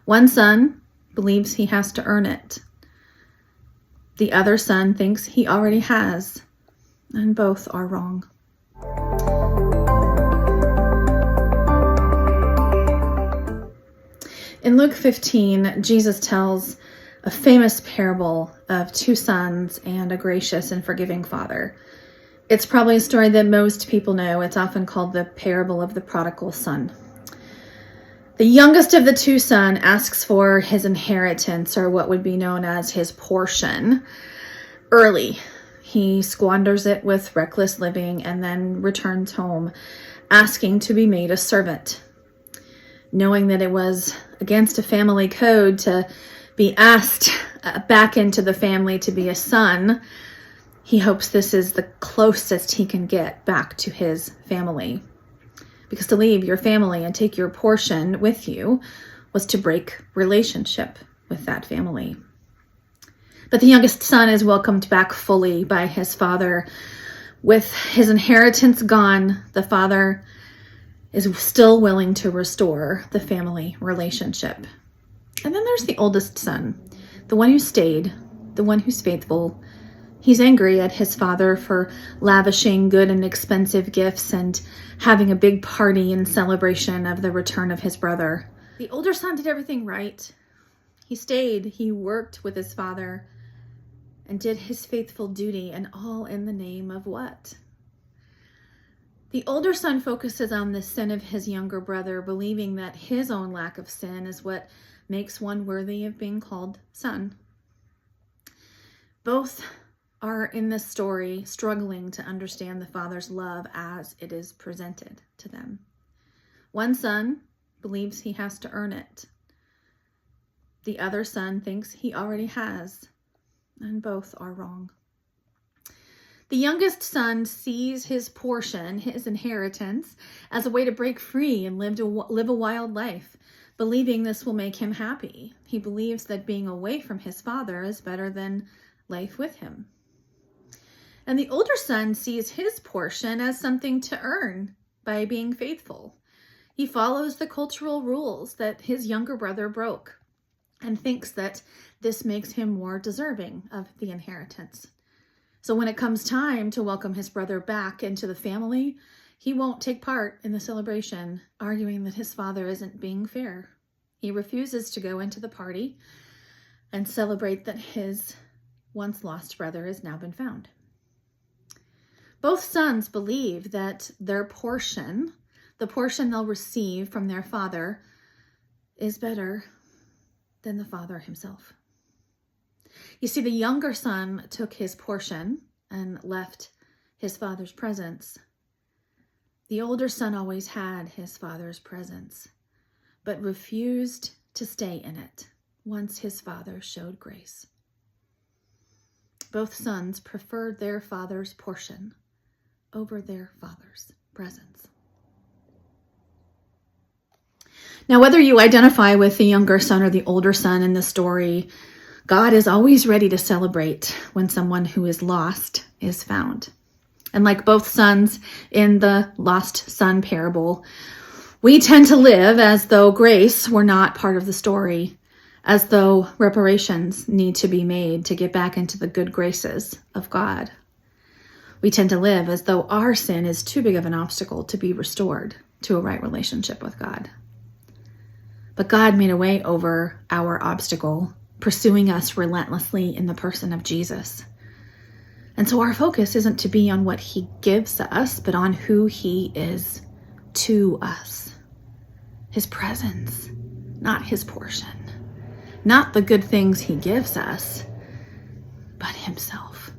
One son believes he has to earn it. The other son thinks he already has, and both are wrong. In Luke 15, Jesus tells a famous parable of two sons and a gracious and forgiving father. It's probably a story that most people know. It's often called the parable of the prodigal son. The youngest of the two sons asks for his inheritance, or what would be known as his portion, early. He squanders it with reckless living and then returns home, asking to be made a servant. Knowing that it was against a family code to be asked back into the family to be a son, he hopes this is the closest he can get back to his family. Because to leave your family and take your portion with you was to break relationship with that family. But the youngest son is welcomed back fully by his father. With his inheritance gone, the father is still willing to restore the family relationship. And then there's the oldest son, the one who stayed, the one who's faithful. He's angry at his father for lavishing good and expensive gifts and having a big party in celebration of the return of his brother. The older son did everything right. He stayed, he worked with his father, and did his faithful duty, and all in the name of what? The older son focuses on the sin of his younger brother, believing that his own lack of sin is what makes one worthy of being called son. Both are in this story struggling to understand the father's love as it is presented to them. One son believes he has to earn it. The other son thinks he already has, and both are wrong. The youngest son sees his portion, his inheritance, as a way to break free and live a wild life, believing this will make him happy. He believes that being away from his father is better than life with him. And the older son sees his portion as something to earn by being faithful. He follows the cultural rules that his younger brother broke and thinks that this makes him more deserving of the inheritance. So when it comes time to welcome his brother back into the family, he won't take part in the celebration, arguing that his father isn't being fair. He refuses to go into the party and celebrate that his once lost brother has now been found. Both sons believe that their portion, the portion they'll receive from their father, is better than the father himself. You see, the younger son took his portion and left his father's presence. The older son always had his father's presence, but refused to stay in it once his father showed grace. Both sons preferred their father's portion over their father's presence. Now, whether you identify with the younger son or the older son in the story, God is always ready to celebrate when someone who is lost is found. And like both sons in the lost son parable, we tend to live as though grace were not part of the story, as though reparations need to be made to get back into the good graces of God. We tend to live as though our sin is too big of an obstacle to be restored to a right relationship with God. But God made a way over our obstacle, pursuing us relentlessly in the person of Jesus. And so our focus isn't to be on what he gives us, but on who he is to us. His presence, not his portion. Not the good things he gives us, but himself.